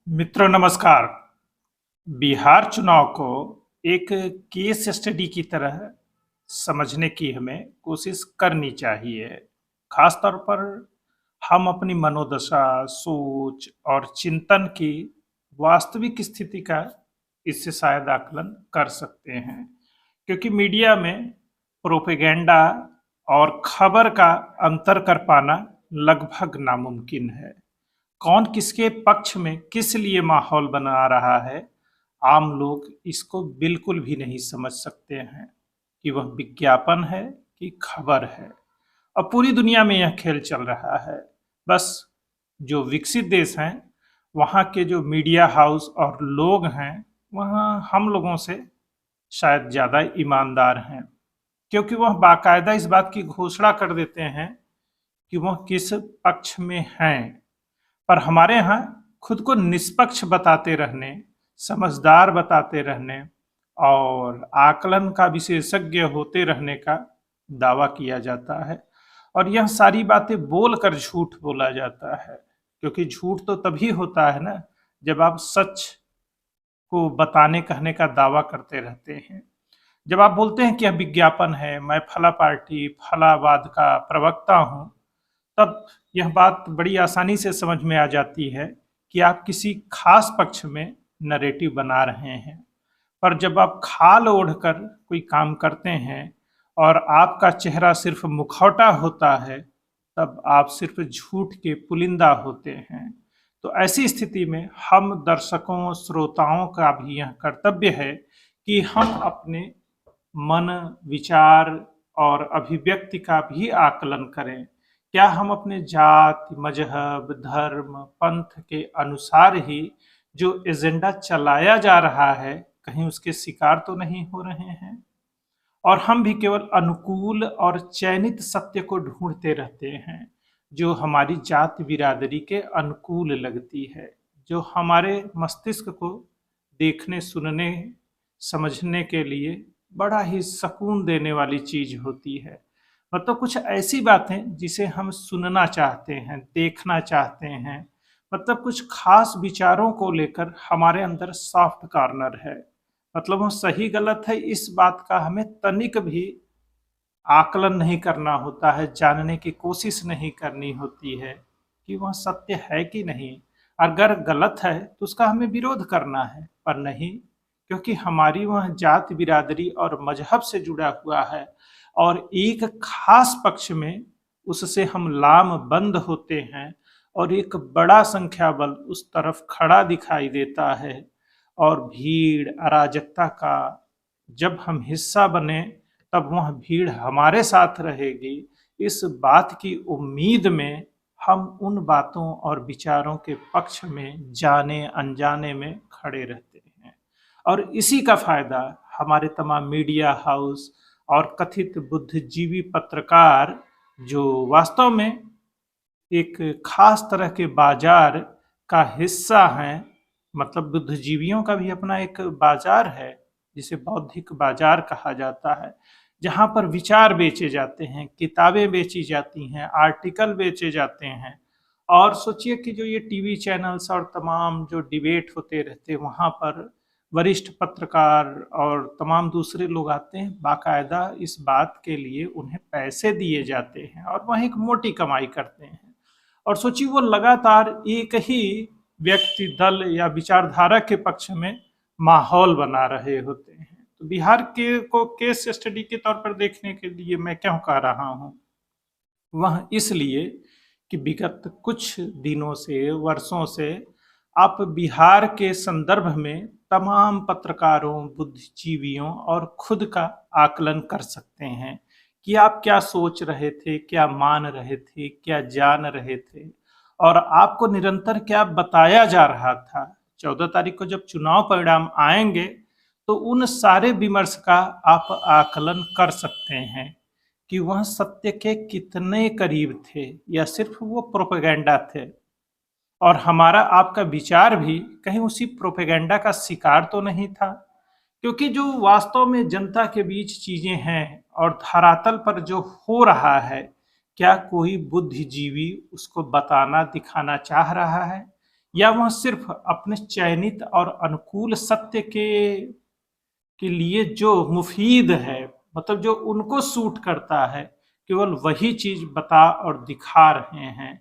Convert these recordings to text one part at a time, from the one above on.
मित्रों नमस्कार। बिहार चुनाव को एक केस स्टडी की तरह समझने की हमें कोशिश करनी चाहिए। खास तौर पर हम अपनी मनोदशा, सोच और चिंतन की वास्तविक स्थिति का इससे शायद आकलन कर सकते हैं। क्योंकि मीडिया में प्रोपेगेंडा और खबर का अंतर कर पाना लगभग नामुमकिन है। कौन किसके पक्ष में किस लिए माहौल बना रहा है, आम लोग इसको बिल्कुल भी नहीं समझ सकते हैं कि वह विज्ञापन है कि खबर है। अब पूरी दुनिया में यह खेल चल रहा है। बस जो विकसित देश हैं, वहाँ के जो मीडिया हाउस और लोग हैं, वहाँ हम लोगों से शायद ज़्यादा ईमानदार हैं, क्योंकि वह बाकायदा इस बात की घोषणा कर देते हैं कि वह किस पक्ष में हैं। पर हमारे यहाँ खुद को निष्पक्ष बताते रहने, समझदार बताते रहने और आकलन का विशेषज्ञ होते रहने का दावा किया जाता है। और यह सारी बातें बोलकर झूठ बोला जाता है, क्योंकि झूठ तो तभी होता है ना, जब आप सच को बताने कहने का दावा करते रहते हैं। जब आप बोलते हैं कि यह विज्ञापन है, मैं फला पार्टी फलावाद का प्रवक्ता हूँ, तब यह बात बड़ी आसानी से समझ में आ जाती है कि आप किसी खास पक्ष में नैरेटिव बना रहे हैं। पर जब आप खाल ओढ़कर कोई काम करते हैं और आपका चेहरा सिर्फ मुखौटा होता है, तब आप सिर्फ झूठ के पुलिंदा होते हैं। तो ऐसी स्थिति में हम दर्शकों, श्रोताओं का भी यह कर्तव्य है कि हम अपने मन, विचार और अभिव्यक्ति का भी आकलन करें। क्या हम अपने जाति, मजहब, धर्म, पंथ के अनुसार ही जो एजेंडा चलाया जा रहा है, कहीं उसके शिकार तो नहीं हो रहे हैं? और हम भी केवल अनुकूल और चयनित सत्य को ढूंढते रहते हैं, जो हमारी जाति बिरादरी के अनुकूल लगती है, जो हमारे मस्तिष्क को देखने, सुनने, समझने के लिए बड़ा ही सुकून देने वाली चीज होती है। मतलब कुछ ऐसी बातें जिसे हम सुनना चाहते हैं, देखना चाहते हैं। मतलब कुछ खास विचारों को लेकर हमारे अंदर सॉफ्ट कॉर्नर है। मतलब वो सही गलत है, इस बात का हमें तनिक भी आकलन नहीं करना होता है, जानने की कोशिश नहीं करनी होती है कि वह सत्य है कि नहीं। अगर गलत है तो उसका हमें विरोध करना है, पर नहीं, क्योंकि हमारी वह जात बिरादरी और मजहब से जुड़ा हुआ है और एक खास पक्ष में उससे हम लामबंद होते हैं और एक बड़ा संख्या बल उस तरफ खड़ा दिखाई देता है। और भीड़, अराजकता का जब हम हिस्सा बने, तब वह भीड़ हमारे साथ रहेगी, इस बात की उम्मीद में हम उन बातों और विचारों के पक्ष में जाने अनजाने में खड़े रहते हैं। और इसी का फायदा हमारे तमाम मीडिया हाउस और कथित बुद्धिजीवी पत्रकार, जो वास्तव में एक खास तरह के बाजार का हिस्सा हैं। मतलब बुद्धिजीवियों का भी अपना एक बाजार है, जिसे बौद्धिक बाजार कहा जाता है, जहाँ पर विचार बेचे जाते हैं, किताबें बेची जाती हैं, आर्टिकल बेचे जाते हैं। और सोचिए कि जो ये टीवी चैनल्स और तमाम जो डिबेट होते रहते हैं, वहाँ पर वरिष्ठ पत्रकार और तमाम दूसरे लोग आते हैं, बाकायदा इस बात के लिए उन्हें पैसे दिए जाते हैं और वह एक मोटी कमाई करते हैं। और सोचिए वो लगातार एक ही व्यक्ति, दल या विचारधारा के पक्ष में माहौल बना रहे होते हैं। तो बिहार के को केस स्टडी के तौर पर देखने के लिए मैं क्यों कह रहा हूँ, वह इसलिए कि विगत कुछ दिनों से, वर्षों से आप बिहार के संदर्भ में तमाम पत्रकारों, बुद्धिजीवियों और खुद का आकलन कर सकते हैं कि आप क्या सोच रहे थे, क्या मान रहे थे, क्या जान रहे थे और आपको निरंतर क्या बताया जा रहा था। 14 तारीख को जब चुनाव परिणाम आएंगे, तो उन सारे विमर्श का आप आकलन कर सकते हैं कि वह सत्य के कितने करीब थे या सिर्फ वो प्रोपेगेंडा थे। और हमारा आपका विचार भी कहीं उसी प्रोपेगेंडा का शिकार तो नहीं था। क्योंकि जो वास्तव में जनता के बीच चीजें हैं और धरातल पर जो हो रहा है, क्या कोई बुद्धिजीवी उसको बताना, दिखाना चाह रहा है? या वह सिर्फ अपने चयनित और अनुकूल सत्य के लिए जो मुफीद है, मतलब जो उनको सूट करता है, केवल वही चीज बता और दिखा रहे हैं,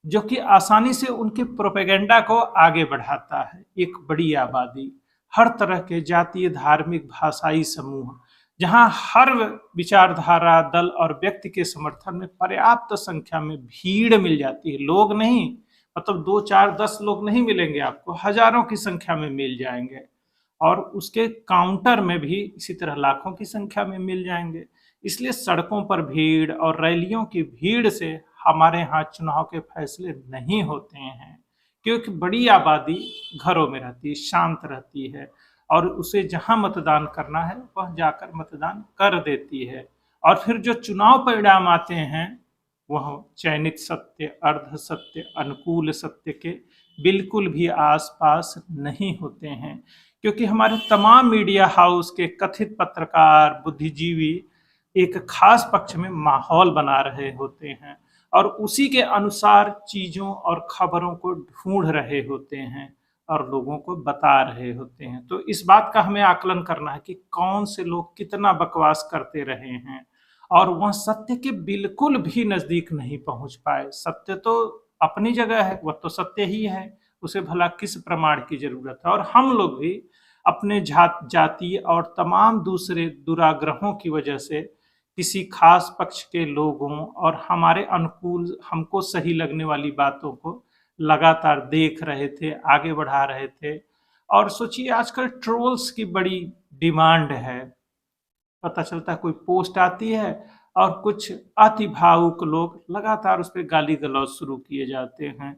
जो कि आसानी से उनके प्रोपेगेंडा को आगे बढ़ाता है। एक बड़ी आबादी, हर तरह के जातीय, धार्मिक, भाषाई समूह, जहां हर विचारधारा, दल और व्यक्ति के समर्थन में पर्याप्त संख्या में भीड़ मिल जाती है। लोग नहीं, मतलब 2 4 10 लोग नहीं मिलेंगे आपको, हजारों की संख्या में मिल जाएंगे। और उसके काउंटर में भी इसी तरह लाखों की संख्या में मिल जाएंगे। इसलिए सड़कों पर भीड़ और रैलियों की भीड़ से हमारे यहाँ चुनाव के फैसले नहीं होते हैं, क्योंकि बड़ी आबादी घरों में रहती है, शांत रहती है, और उसे जहां मतदान करना है वह जाकर मतदान कर देती है। और फिर जो चुनाव परिणाम आते हैं वह चयनित सत्य, अर्ध सत्य, अनुकूल सत्य के बिल्कुल भी आसपास नहीं होते हैं, क्योंकि हमारे तमाम मीडिया हाउस के कथित पत्रकार, बुद्धिजीवी एक खास पक्ष में माहौल बना रहे होते हैं और उसी के अनुसार चीजों और खबरों को ढूंढ रहे होते हैं और लोगों को बता रहे होते हैं। तो इस बात का हमें आकलन करना है कि कौन से लोग कितना बकवास करते रहे हैं और वह सत्य के बिल्कुल भी नजदीक नहीं पहुंच पाए। सत्य तो अपनी जगह है, वह तो सत्य ही है, उसे भला किस प्रमाण की जरूरत है। और हम लोग भी अपने जातीय और तमाम दूसरे दुराग्रहों की वजह से किसी खास पक्ष के लोगों और हमारे अनुकूल, हमको सही लगने वाली बातों को लगातार देख रहे थे, आगे बढ़ा रहे थे। और सोचिए आजकल ट्रोल्स की बड़ी डिमांड है। पता चलता है कोई पोस्ट आती है और कुछ अति भावुक लोग लगातार उस पर गाली गलौज शुरू किए जाते हैं,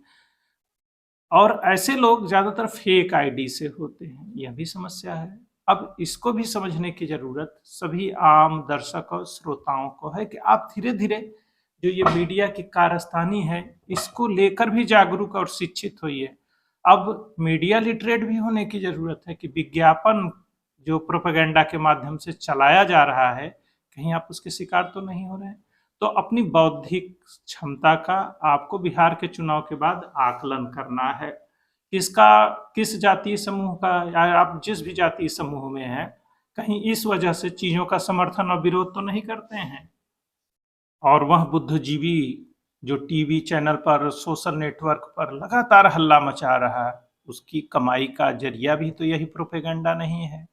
और ऐसे लोग ज्यादातर फेक आईडी से होते हैं। यह भी समस्या है। अब इसको भी समझने की जरूरत सभी आम दर्शक और श्रोताओं को है कि आप धीरे धीरे जो ये मीडिया की कारस्तानी है इसको लेकर भी जागरूक और शिक्षित होइए। अब मीडिया लिटरेट भी होने की जरूरत है कि विज्ञापन जो प्रोपेगेंडा के माध्यम से चलाया जा रहा है, कहीं आप उसके शिकार तो नहीं हो रहे हैं। तो अपनी बौद्धिक क्षमता का आपको बिहार के चुनाव के बाद आकलन करना है। किसका, किस जातीय समूह का, या आप जिस भी जातीय समूह में हैं, कहीं इस वजह से चीजों का समर्थन और विरोध तो नहीं करते हैं। और वह बुद्धिजीवी जो टीवी चैनल पर, सोशल नेटवर्क पर लगातार हल्ला मचा रहा है, उसकी कमाई का जरिया भी तो यही प्रोपेगेंडा नहीं है।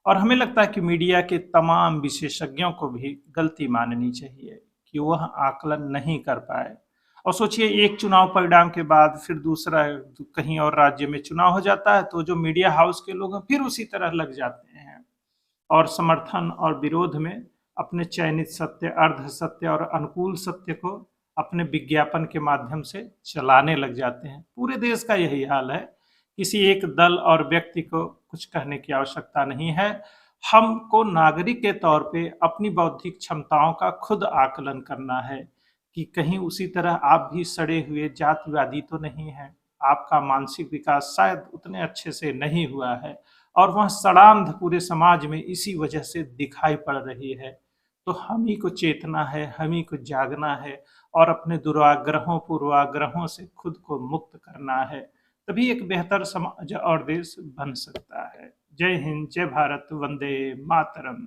और हमें लगता है कि मीडिया के तमाम विशेषज्ञों को भी गलती माननी चाहिए कि वह आकलन नहीं कर पाए। और सोचिए एक चुनाव परिणाम के बाद फिर दूसरा कहीं और राज्य में चुनाव हो जाता है, तो जो मीडिया हाउस के लोग हैं फिर उसी तरह लग जाते हैं और समर्थन और विरोध में अपने चयनित सत्य, अर्ध सत्य और अनुकूल सत्य को अपने विज्ञापन के माध्यम से चलाने लग जाते हैं। पूरे देश का यही हाल है। किसी एक दल और व्यक्ति को कुछ कहने की आवश्यकता नहीं है। हमको नागरिक के तौर पे अपनी बौद्धिक क्षमताओं का खुद आकलन करना है कि कहीं उसी तरह आप भी सड़े हुए जातिवादी तो नहीं हैं। आपका मानसिक विकास शायद उतने अच्छे से नहीं हुआ है और वह सड़ांध पूरे समाज में इसी वजह से दिखाई पड़ रही है। तो हम ही को चेतना है, हम ही को जागना है और अपने दुराग्रहों, पूर्वाग्रहों से खुद को मुक्त करना है। तभी एक बेहतर समाज और देश बन सकता है। जय हिंद, जय भारत, वंदे मातरम।